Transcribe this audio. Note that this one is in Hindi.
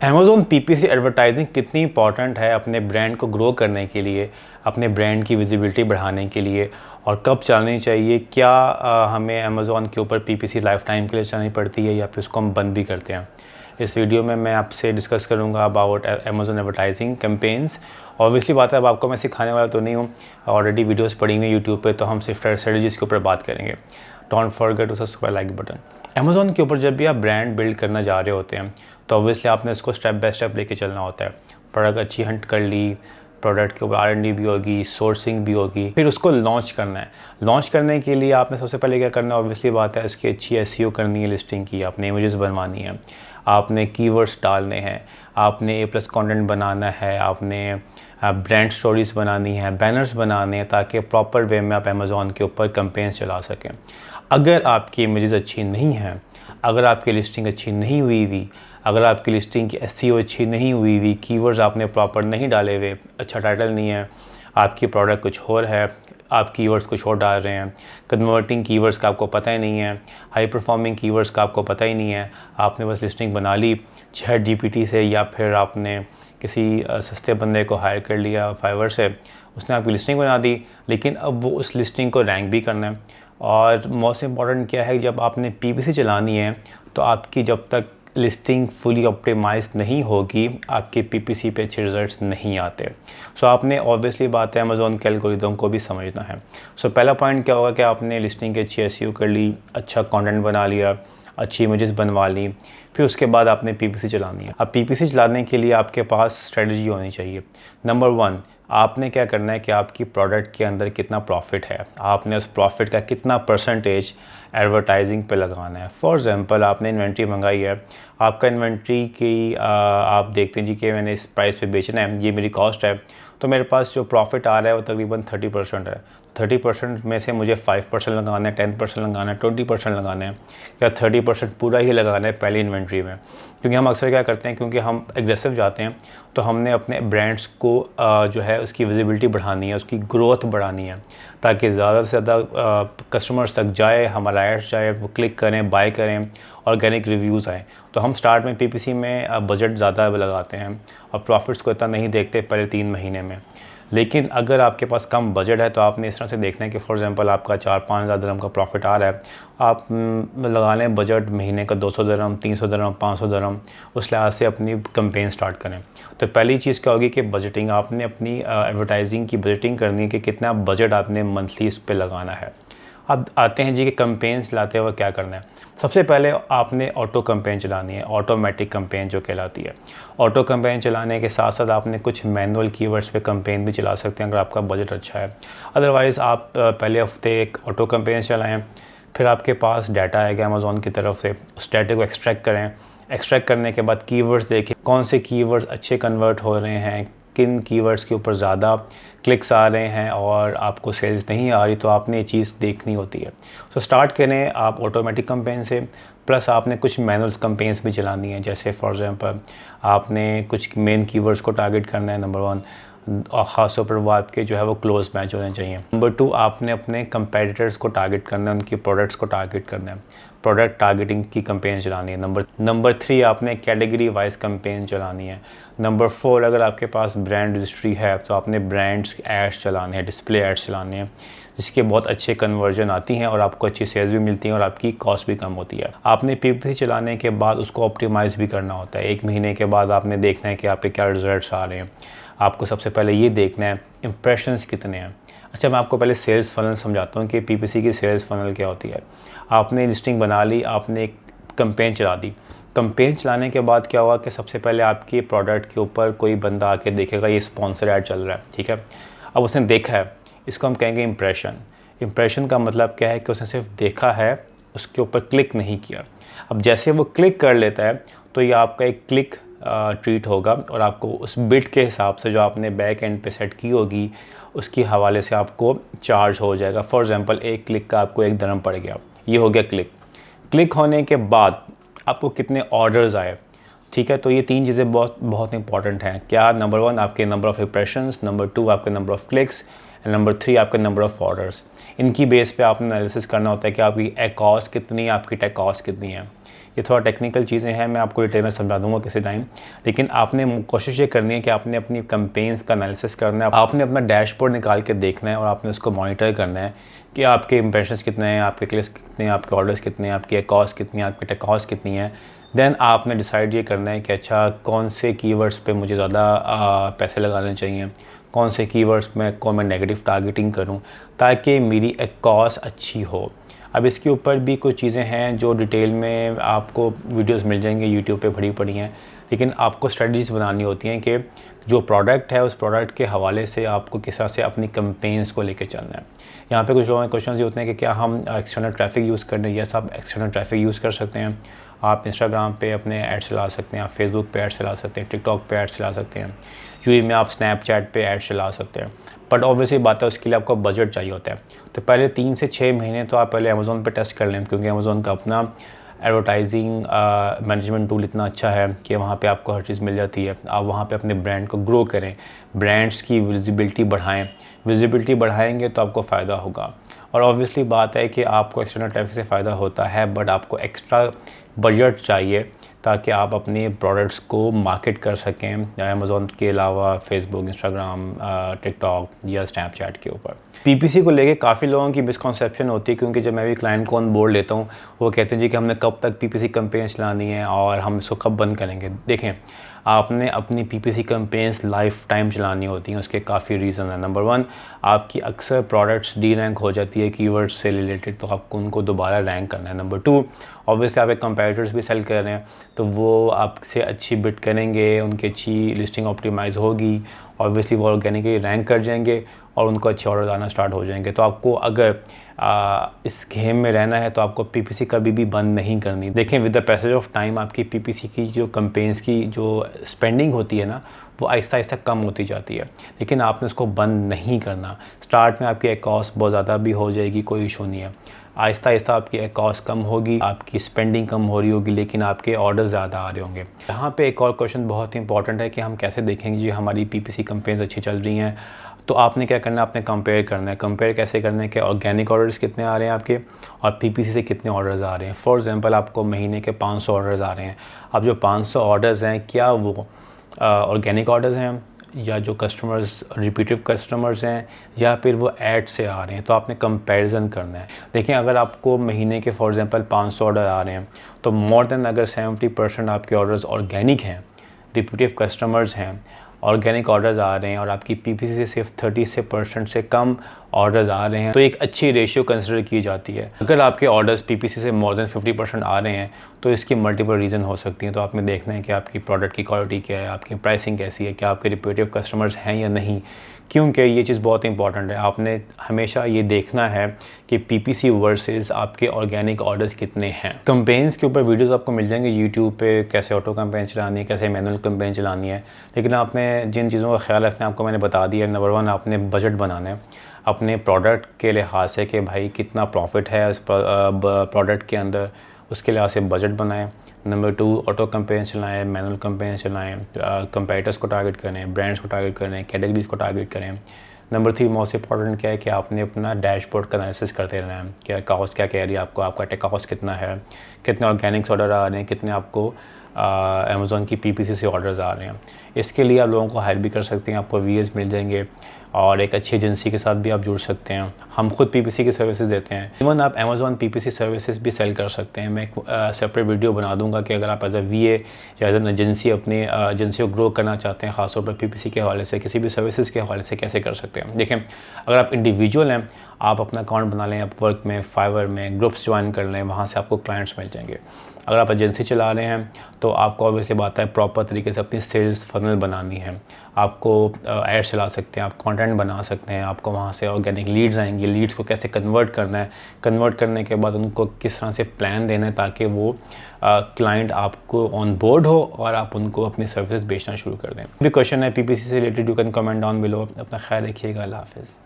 अमेज़ॉन पीपीसी एडवर्टाइजिंग कितनी इंपॉर्टेंट है अपने ब्रांड को ग्रो करने के लिए, अपने ब्रांड की विजिबिलिटी बढ़ाने के लिए, और कब चलानी चाहिए? क्या हमें अमेज़ॉन के ऊपर पीपीसी लाइफ टाइम के लिए चलानी पड़ती है या फिर उसको हम बंद भी करते हैं? इस वीडियो में मैं आपसे डिस्कस करूंगा about Amazon advertising campaigns. Obviously बात है, अब आपको मैं सिखाने वाला तो नहीं हूँ, ऑलरेडी वीडियोस पड़ी हुई हैं यूट्यूब पे, तो हम सिर्फ स्ट्रेटजीज़ के ऊपर बात करेंगे। Don't forget to subscribe, like button. Amazon के ऊपर जब भी आप ब्रांड बिल्ड करना जा रहे होते हैं तो ऑब्वियसली आपने इसको स्टेप बाय स्टेप लेके चलना होता है। प्रोडक्ट अच्छी हंट कर ली, प्रोडक्ट के ऊपर R&D भी होगी, सोर्सिंग भी होगी, फिर उसको लॉन्च करना है। लॉन्च करने के लिए आपने सबसे पहले क्या करना है? ऑब्वियसली बात है, इसकी अच्छी SEO करनी है, लिस्टिंग की, आपने इमेजेस बनवानी है, आपने कीवर्ड्स डालने हैं, आपने A+ कंटेंट बनाना है, आपने ब्रांड स्टोरीज़ बनानी है, बैनर्स बनाने हैं, ताकि प्रॉपर वे में आप अमेज़ॉन के ऊपर कैंपेन्स चला सकें। अगर आपकी इमेजेस अच्छी नहीं हैं, अगर आपकी लिस्टिंग अच्छी नहीं हुई, अगर आपकी लिस्टिंग की SEO अच्छी नहीं हुई, कीवर्ड्स आपने प्रॉपर नहीं डाले हुए, अच्छा टाइटल नहीं है, आपकी प्रोडक्ट कुछ और है, आप कीवर्ड्स कुछ और डाल रहे हैं, कन्वर्टिंग कीवर्ड्स का आपको पता ही नहीं है, हाई परफॉर्मिंग कीवर्ड्स का आपको पता ही नहीं है, आपने बस लिस्टिंग बना ली ChatGPT से, या फिर आपने किसी सस्ते बंदे को हायर कर लिया फाइवर से, उसने आपकी लिस्टिंग बना दी, लेकिन अब वो उस लिस्टिंग को रैंक भी करना है। और मोस्ट इम्पॉर्टेंट क्या है, जब आपने पीपीसी चलानी है तो आपकी जब तक लिस्टिंग फुली ऑप्टिमाइज नहीं होगी, आपके पीपीसी पे अच्छे रिजल्ट्स नहीं आते। सो आपने ऑब्वियसली बात है अमेज़ॉन के एल्गोरिदम को भी समझना है। सो पहला पॉइंट क्या होगा कि आपने लिस्टिंग की अच्छी SEO कर ली, अच्छा कंटेंट बना लिया, अच्छी इमेजेस बनवा ली, फिर उसके बाद आपने पीपीसी चलानी है। अब पीपीसी चलाने के लिए आपके पास स्ट्रेटजी होनी चाहिए। नंबर 1, आपने क्या करना है कि आपकी प्रोडक्ट के अंदर कितना प्रॉफिट है, आपने उस प्रॉफिट का कितना परसेंटेज एडवर्टाइजिंग पे लगाना है। फॉर एग्जांपल, आपने इन्वेंट्री मंगाई है, आपका इन्वेंट्री की आप देखते हैं जी कि मैंने इस प्राइस पे बेचना है, ये मेरी कॉस्ट है, तो मेरे पास जो प्रॉफिट आ रहा है वो तकरीबन 30% है। 30% में से मुझे 5% लगाना है, 10% लगाना है, 20% लगाना है, या 30% पूरा ही लगाना है पहली इन्वेंट्री में? क्योंकि हम अक्सर क्या करते हैं, क्योंकि हम एग्रेसिव जाते हैं, तो हमने अपने ब्रांड्स को जो है उसकी विजिबिलिटी बढ़ानी है, उसकी ग्रोथ बढ़ानी है, ताकि ज़्यादा से ज़्यादा कस्टमर्स तक जाए, हमारा एड्स जाए, वो क्लिक करें, बाय करें, ऑर्गेनिक रिव्यूज़ आए। तो हम स्टार्ट में पीपीसी में बजट ज़्यादा लगाते हैं और प्रॉफिट्स को इतना नहीं देखते पहले 3 महीने में। लेकिन अगर आपके पास कम बजट है तो आपने इस तरह से देखना है कि फॉर एग्जांपल आपका 4-5 हज़ार दिरहम का प्रॉफिट आ रहा है, आप लगा लें बजट महीने का 200 दिरहम, 300 दिरहम, 500 दिरहम, उस लिहाज से अपनी कैंपेन स्टार्ट करें। तो पहली चीज़ क्या होगी कि बजटिंग, आपने अपनी एडवर्टाइजिंग की बजटिंग करनी है कि कितना बजट आपने मंथली इस पर लगाना है। अब आते हैं जी कि कैंपेन चलाते हुए क्या करना है। सबसे पहले आपने ऑटो कैंपेन चलानी है, ऑटोमेटिक कैंपेन जो कहलाती है। ऑटो कैंपेन चलाने के साथ साथ आपने कुछ मैनुअल कीवर्ड्स पे कैंपेन भी चला सकते हैं अगर आपका बजट अच्छा है। अदरवाइज़ आप पहले हफ्ते एक ऑटो कैंपेन चलाएं, फिर आपके पास डाटा आएगा अमेज़ॉन की तरफ से, उस डाटे को एक्सट्रैक्ट करें। एक्सट्रैक्ट करने के बाद कीवर्ड्स देखें, कौन से कीवर्ड्स अच्छे कन्वर्ट हो रहे हैं, किन कीवर्ड्स के ऊपर ज़्यादा क्लिक्स आ रहे हैं और आपको सेल्स नहीं आ रही, तो आपने ये चीज़ देखनी होती है। सो स्टार्ट करें आप ऑटोमेटिक कैंपेन से, प्लस आपने कुछ मैनुअल कैंपेन्स भी चलानी है। जैसे फॉर एग्जांपल आपने कुछ मेन कीवर्ड्स को टारगेट करना है, नंबर 1, और ख़ास तौर पर वो आपके जो है वो क्लोज मैच होने चाहिए। नंबर 2, आपने अपने कंपेटिटर्स को टारगेट करना है, उनकी प्रोडक्ट्स को टारगेट करना है, प्रोडक्ट टारगेटिंग की कैंपेन चलानी है। नंबर 3, आपने कैटेगरी वाइज कैंपेन चलानी है। नंबर 4, अगर आपके पास ब्रांड रजिस्ट्री है तो आपने ब्रांड्स एड्स चलाने हैं, डिस्प्ले एड्स चलाने हैं, जिसके बहुत अच्छे कन्वर्जन आती हैं और आपको अच्छी सेल्स भी मिलती हैं और आपकी कॉस्ट भी कम होती है। आपने पीपीसी चलाने के बाद उसको ऑप्टिमाइज़ भी करना होता है। 1 महीने के बाद आपने देखना है कि आपके क्या रिजल्ट्स आ रहे हैं। आपको सबसे पहले ये देखना है इम्प्रेशंस कितने हैं। अच्छा, मैं आपको पहले सेल्स फ़नल समझाता हूँ कि पीपीसी की सेल्स फ़नल क्या होती है। आपने लिस्टिंग बना ली, आपने एक कैंपेन चला दी। कैंपेन चलाने के बाद क्या हुआ कि सबसे पहले आपके प्रोडक्ट के ऊपर कोई बंदा आके देखेगा ये स्पॉन्सर ऐड चल रहा है, ठीक है। अब उसने देखा है, इसको हम कहेंगे इम्प्रेशन। इम्प्रेशन का मतलब क्या है कि उसने सिर्फ देखा है, उसके ऊपर क्लिक नहीं किया। अब जैसे वो क्लिक कर लेता है तो ये आपका एक क्लिक ट्रीट होगा और आपको उस बिट के हिसाब से जो आपने बैक एंड पे सेट की होगी उसके हवाले से आपको चार्ज हो जाएगा। फॉर एग्जांपल, एक क्लिक का आपको 1 दिरहम पड़ गया, ये हो गया क्लिक। क्लिक होने के बाद आपको कितने ऑर्डर्स आए, ठीक है। तो ये 3 चीज़ें बहुत बहुत इंपॉर्टेंट हैं। क्या? नंबर 1 आपके नंबर ऑफ़ इंप्रेशंस, नंबर 2 आपके number of clicks, and number 3 आपके नंबर ऑफ़ ऑर्डर्स। इनकी बेस पे आपने एनालिसिस करना होता है कि आपकी एक्ॉस कितनी है, आपकी टेकॉस कितनी है। ये थोड़ा टेक्निकल चीज़ें हैं, मैं आपको डिटेल में समझा दूँगा किसी टाइम। लेकिन आपने कोशिश ये करनी है कि आपने अपनी कैंपेन्स का एनालिसिस करना है, आपने अपना डैशबोर्ड निकाल के देखना है और आपने उसको मॉनिटर करना है कि आपके इंप्रेशंस कितने हैं, आपके क्लिक्स कितने हैं, आपके ऑर्डर्स कितने हैं, आपकी कॉस्ट कितनी है, आपकी टेक कॉस्ट कितनी है। देन आपने डिसाइड ये करना है कि अच्छा कौन से कीवर्ड्स पे मुझे ज़्यादा पैसे लगाने चाहिए, कौन से कीवर्ड्स में को मैं नेगेटिव टारगेटिंग करूं ताकि मेरी कॉस्ट अच्छी हो। अब इसके ऊपर भी कुछ चीज़ें हैं जो डिटेल में आपको वीडियोस मिल जाएंगे यूट्यूब पे भरी पड़ी हैं, लेकिन आपको स्ट्रेटजीज बनानी होती हैं कि जो प्रोडक्ट है उस प्रोडक्ट के हवाले से आपको किस तरह से अपनी कैंपेन्स को लेके चलना है। यहाँ पे कुछ लोगों के क्वेश्चन ये होते हैं कि क्या हम एक्सटर्नल ट्रैफिक यूज़ करने, यस आप एक्सटर्नल ट्रैफिक यूज़ कर सकते हैं। आप इंस्टाग्राम पे अपने ऐड्स चला सकते हैं, आप फेसबुक पे ऐड्स चला सकते हैं, टिकटॉक पे ऐड्स चला सकते हैं, यूट्यूब में आप स्नैपचैट पे ऐड्स चला सकते हैं। बट ऑब्वियसली बात है उसके लिए आपको बजट चाहिए होता है। तो पहले 3 से 6 महीने तो आप पहले अमेज़ोन पे टेस्ट कर लें, क्योंकि अमेज़ोन का अपना एडवर्टाइजिंग मैनेजमेंट टूल इतना अच्छा है कि वहाँ पे आपको हर चीज़ मिल जाती है। आप वहाँ पे अपने ब्रांड को ग्रो करें, ब्रांड्स की विजिबिलिटी बढ़ाएं। विजिबिलिटी बढ़ाएंगे तो आपको फ़ायदा होगा। और ऑब्वियसली बात है कि आपको एक्सटर्नल ट्रैफिक से फ़ायदा होता है, बट आपको एक्स्ट्रा बजट चाहिए ताकि आप अपने प्रोडक्ट्स को मार्केट कर सकें अमेज़ॉन के अलावा फेसबुक, इंस्टाग्राम, टिकटॉक या स्नैपचैट के ऊपर। पीपीसी को लेके काफ़ी लोगों की मिसकॉन्सेप्शन होती है, क्योंकि जब मैं भी क्लाइंट को ऑन बोर्ड लेता हूँ वो कहते हैं जी कि हमने कब तक पीपीसी कैंपेन्स चलानी है और हम इसको कब बंद करेंगे। देखें, आपने अपनी पीपीसी कैंपेन्स लाइफ टाइम चलानी होती हैं, उसके काफ़ी रीज़न है। नंबर 1, आपकी अक्सर प्रोडक्ट्स डी रैंक हो जाती है कीवर्ड्स से रिलेटेड, तो आपको उनको दोबारा रैंक करना है। नंबर 2, ऑब्वियसली आप एक कंपेटिटर्स भी सेल कर रहे हैं तो वो आपसे अच्छी बिड करेंगे, उनकी अच्छी लिस्टिंग ऑप्टिमाइज़ होगी, ऑब्वियसली वो ऑर्गेनिकली रैंक कर जाएंगे और उनको अच्छे ऑर्डर आना स्टार्ट हो जाएंगे। तो आपको अगर इस गेम में रहना है तो आपको पीपीसी कभी भी बंद नहीं करनी। देखें, with the passage of time आपकी पीपीसी की जो कैंपेन्स की जो स्पेंडिंग होती है ना, वो आहिस्ता आहिस्ता कम होती जाती है, लेकिन आपने उसको बंद नहीं करना। स्टार्ट में आपकी कॉस्ट बहुत ज़्यादा भी हो जाएगी, कोई इशू नहीं है। आहिस्ता आहिस्ता आपकी कॉस्ट कम होगी, आपकी स्पेंडिंग कम हो रही होगी, लेकिन आपके ऑर्डर ज़्यादा आ रहे होंगे। यहाँ पे एक और क्वेश्चन बहुत ही इंपॉर्टेंट है कि हम कैसे देखेंगे जी हमारी पीपीसी कैंपेन्स अच्छी चल रही हैं। तो आपने क्या करना है, आपने कंपेयर करना है। कंपेयर कैसे करना है कि ऑर्गेनिक ऑर्डर्स कितने आ रहे हैं आपके और पीपीसी से कितने ऑर्डर्स आ रहे हैं। फॉर एग्जांपल, आपको महीने के 500 ऑर्डर्स आ रहे हैं। अब जो 500 ऑर्डर्स हैं, क्या वो ऑर्गेनिक ऑर्डर्स हैं या जो कस्टमर्स रिपीटिव कस्टमर्स हैं या फिर वो ऐड से आ रहे हैं। तो आपने कंपैरिजन करना है। देखिए, अगर आपको महीने के फॉर एग्जांपल 500 ऑर्डर आ रहे हैं तो मोर देन अगर 70% आपके ऑर्डर्स ऑर्गेनिक हैं, रिपीटिव कस्टमर्स हैं, ऑर्गेनिक ऑर्डर्स आ रहे हैं और आपकी पीपीसी से सिर्फ 30% से कम ऑर्डर्स आ रहे हैं, तो एक अच्छी रेशियो कंसिडर की जाती है। अगर आपके ऑर्डर्स पीपीसी से मोर देन 50% आ रहे हैं तो इसकी मल्टीपल रीज़न हो सकती हैं। तो आपने देखना है कि आपकी प्रोडक्ट की क्वालिटी क्या है, आपकी प्राइसिंग कैसी है, क्या आपके रिपीटिव कस्टमर्स हैं या नहीं, क्योंकि ये चीज़ बहुत इंपॉर्टेंट है। आपने हमेशा ये देखना है कि पीपीसी वर्सेस आपके ऑर्गेनिक ऑर्डर्स कितने हैं। कैंपेन्स के ऊपर वीडियोस आपको मिल जाएंगे यूट्यूब पे, कैसे ऑटो कैंपेन चलानी है, कैसे मैनुअल कैंपेन चलानी है। लेकिन आपने जिन चीज़ों का ख्याल रखना है आपको मैंने बता दिया। नंबर 1, आपने बजट बनाना है अपने प्रोडक्ट के लिहाज से कि भाई कितना प्रॉफिट है इस प्रोडक्ट के अंदर, उसके लिहाज से बजट बनाएं। नंबर 2, ऑटो कैंपेन चलाएं, मैनुअल कैंपेन चलाएं, कंपेटिटर्स को टारगेट करें, ब्रांड्स को टारगेट करें, कैटेगरीज को टारगेट करें। नंबर 3, मोस्ट इंपॉर्टेंट क्या है कि आपने अपना डैशबोर्ड का एनालिसिस करते रहना है। क्या कॉस्ट क्या कह रही है आपको, आपका टेक कॉस्ट कितना है, कितने ऑर्गेनिक्स ऑर्डर आ रहे हैं, कितने आपको अमेज़ॉन की पीपीसी से ऑर्डर्स आ रहे हैं। इसके लिए आप लोगों को हेल्प भी कर सकते हैं, आपको वीएस मिल जाएंगे और एक अच्छी एजेंसी के साथ भी आप जुड़ सकते हैं। हम खुद पीपीसी की सर्विसेज देते हैं। इवन आप अमेज़ॉन पीपीसी सर्विसेज भी सेल कर सकते हैं। मैं एक सेपरेट वीडियो बना दूंगा कि अगर आप एज अ वीए या एज एन एजेंसी अपनी एजेंसी को ग्रो करना चाहते हैं, खासतौर पर पीपीसी के हवाले से, किसी भी सर्विसेज के हवाले से कैसे कर सकते हैं। देखें, अगर आप इंडिविजुअल हैं, आप अपना अकाउंट बना लें अपवर्क में, फाइवर में, ग्रुप्स ज्वाइन कर लें, वहाँ से आपको क्लाइंट्स मिल जाएंगे। अगर आप एजेंसी चला रहे हैं तो आपको ऑब्वियसली बात है प्रॉपर तरीके से अपनी सेल्स फनल बनानी है। आपको ऐड चला सकते हैं, आप कंटेंट बना सकते हैं, आपको वहाँ से ऑर्गेनिक लीड्स आएंगे, लीड्स को कैसे कन्वर्ट करना है, कन्वर्ट करने के बाद उनको किस तरह से प्लान देना है ताकि वो क्लाइंट आपको ऑन बोर्ड हो और आप उनको अपनी सर्विसेज बेचना शुरू कर दें। भी क्वेश्चन है पीपीसी से related, you can comment down below. अपना ख्याल रखिएगा। अल्लाह हाफ़िज़।